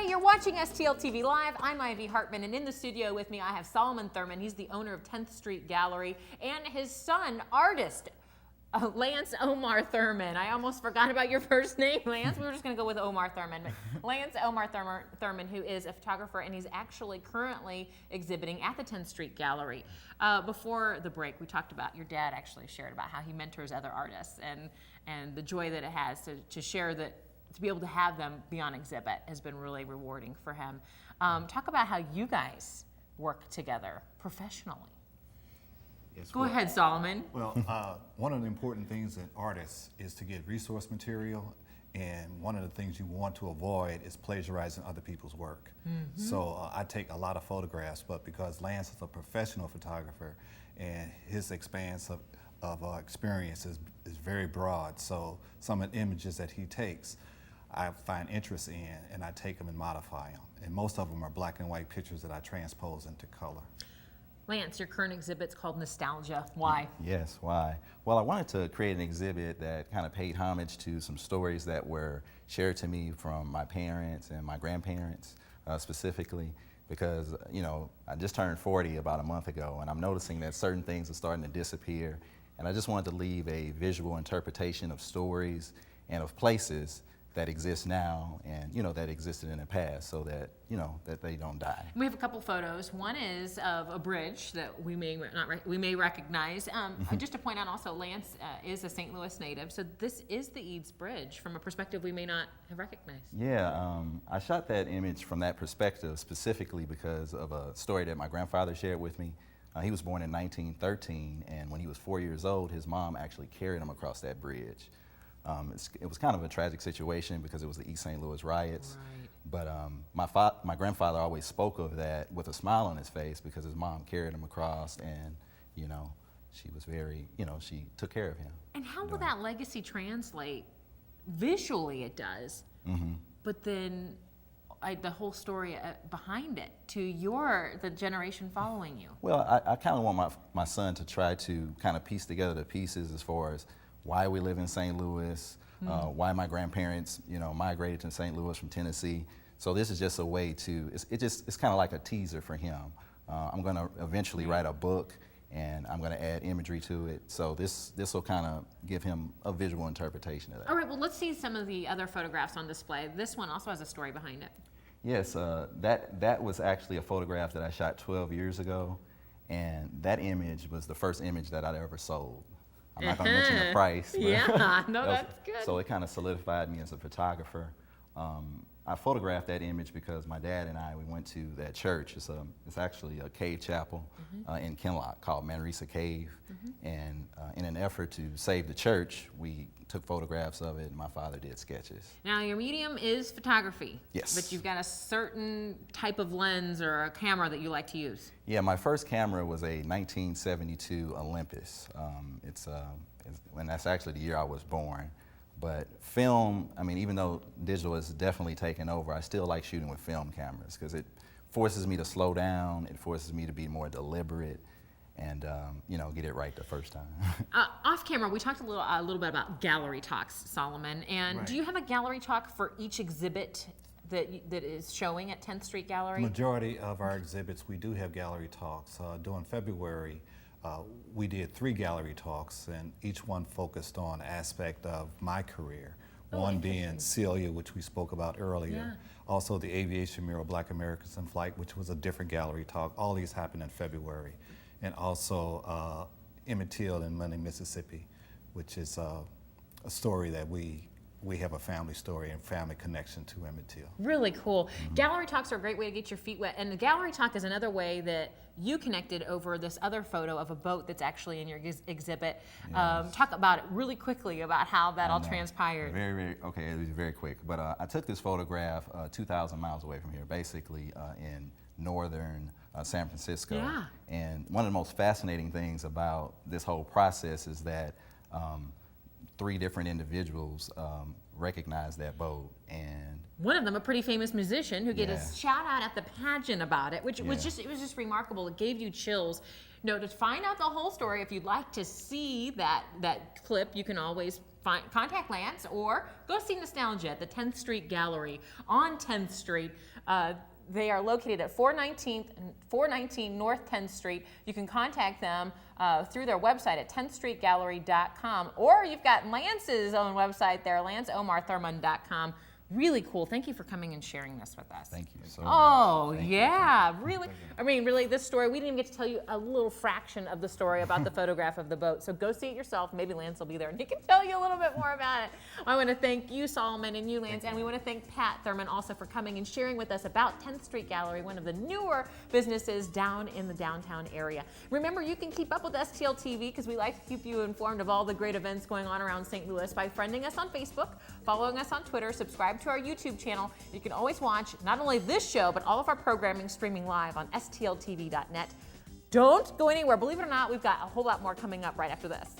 Hey, you're watching STL TV Live. I'm Ivy Hartman, and in the studio with me I have Solomon Thurman. He's the owner of 10th Street Gallery, and his son, artist, Lance Omar Thurman. I almost forgot about your first name, Lance. We were just going to go with Omar Thurman. But Lance Omar Thurman, who is a photographer, and he's actually currently exhibiting at the 10th Street Gallery. Before the break, we talked about, your dad actually shared about how he mentors other artists, and the joy that it has to share that, to be able to have them be on exhibit has been really rewarding for him. Talk about how you guys work together professionally. Yes, Go ahead, Solomon. Well, one of the important things in artists is to get resource material, and one of the things you want to avoid is plagiarizing other people's work. Mm-hmm. So I take a lot of photographs, but because Lance is a professional photographer and his expanse of experience is very broad, so some of the images that he takes I find interest in, and I take them and modify them. And most of them are black and white pictures that I transpose into color. Lance, your current exhibit's called Nostalgia. Why? Yes, why? Well, I wanted to create an exhibit that kind of paid homage to some stories that were shared to me from my parents and my grandparents specifically, because, you know, I just turned 40 about a month ago, and I'm noticing that certain things are starting to disappear. And I just wanted to leave a visual interpretation of stories and of places that exist now and, you know, that existed in the past, so that, you know, that they don't die. We have a couple photos. One is of a bridge that we may recognize. Just to point out also, Lance is a St. Louis native, so this is the Eads Bridge from a perspective we may not have recognized. Yeah, I shot that image from that perspective specifically because of a story that my grandfather shared with me. He was born in 1913, and when he was 4 years old, his mom actually carried him across that bridge. It was kind of a tragic situation because it was the East St. Louis riots. Right. But my grandfather always spoke of that with a smile on his face because his mom carried him across, and, you know, she was very, you know, she took care of him. And how will that legacy translate? Visually it does, but then the whole story behind it to the generation following you. Well, I kind of want my son to try to kind of piece together the pieces as far as why we live in St. Louis, why my grandparents, you know, migrated to St. Louis from Tennessee. So this is just a way to, it's kind of like a teaser for him. I'm going to eventually write a book, and I'm going to add imagery to it. So this will kind of give him a visual interpretation of that. All right, well, let's see some of the other photographs on display. This one also has a story behind it. Yes, that was actually a photograph that I shot 12 years ago, and that image was the first image that I'd ever sold. I'm not going to mention the price. But yeah, no, that's good. So it kind of solidified me as a photographer. I photographed that image because my dad and we went to that church. It's actually a cave chapel in Kinloch called Manresa Cave. And in an effort to save the church, we took photographs of it, and my father did sketches. Now, your medium is photography. Yes. But you've got a certain type of lens or a camera that you like to use. Yeah, my first camera was a 1972 Olympus. And that's actually the year I was born. But film, I mean, even though digital has definitely taken over, I still like shooting with film cameras because it forces me to slow down, it forces me to be more deliberate, and you know, get it right the first time. Off camera, we talked a little bit about gallery talks, Solomon. And Right. Do you have a gallery talk for each exhibit that is showing at 10th Street Gallery? Majority of our exhibits, we do have gallery talks. During February, we did 3 gallery talks, and each one focused on an aspect of my career. One being Celia, which we spoke about earlier. Yeah. Also the aviation mural, Black Americans in Flight, which was a different gallery talk. All these happened in February. And also Emmett Till in Money, Mississippi, which is a story that we have a family story and family connection to Emmett Till. Really cool. Gallery talks are a great way to get your feet wet, and the gallery talk is another way that you connected over this other photo of a boat that's actually in your exhibit. Yes. Talk about it really quickly about how that all transpired. Okay, it was very quick. But I took this photograph 2,000 miles away from here, basically in northern San Francisco. Yeah. And one of the most fascinating things about this whole process is that 3 different individuals recognized that boat, and one of them, a pretty famous musician, who get a Yeah. shout out at the pageant about it, which was Yeah. it was just remarkable. It gave you chills. You know, to find out the whole story, if you'd like to see that clip, you can always contact Lance or go see Nostalgia at the 10th Street Gallery on 10th Street. They are located at 419 North 10th Street. You can contact them through their website at 10thstreetgallery.com, or you've got Lance's own website there, LanceOmarThurman.com. Really cool. Thank you for coming and sharing this with us. Thank you so much. Oh, Thank yeah, really. I mean, really, this story, we didn't even get to tell you a little fraction of the story about the photograph of the boat. So go see it yourself. Maybe Lance will be there and he can tell you a little bit more about it. I want to thank you, Solomon, and you, Lance, and we want to thank Pat Thurman also for coming and sharing with us about 10th Street Gallery, one of the newer businesses down in the downtown area. Remember, you can keep up with STL TV because we like to keep you informed of all the great events going on around St. Louis by friending us on Facebook, following us on Twitter, subscribe to our YouTube channel. You can always watch not only this show, but all of our programming streaming live on stltv.net. Don't go anywhere. Believe it or not, we've got a whole lot more coming up right after this.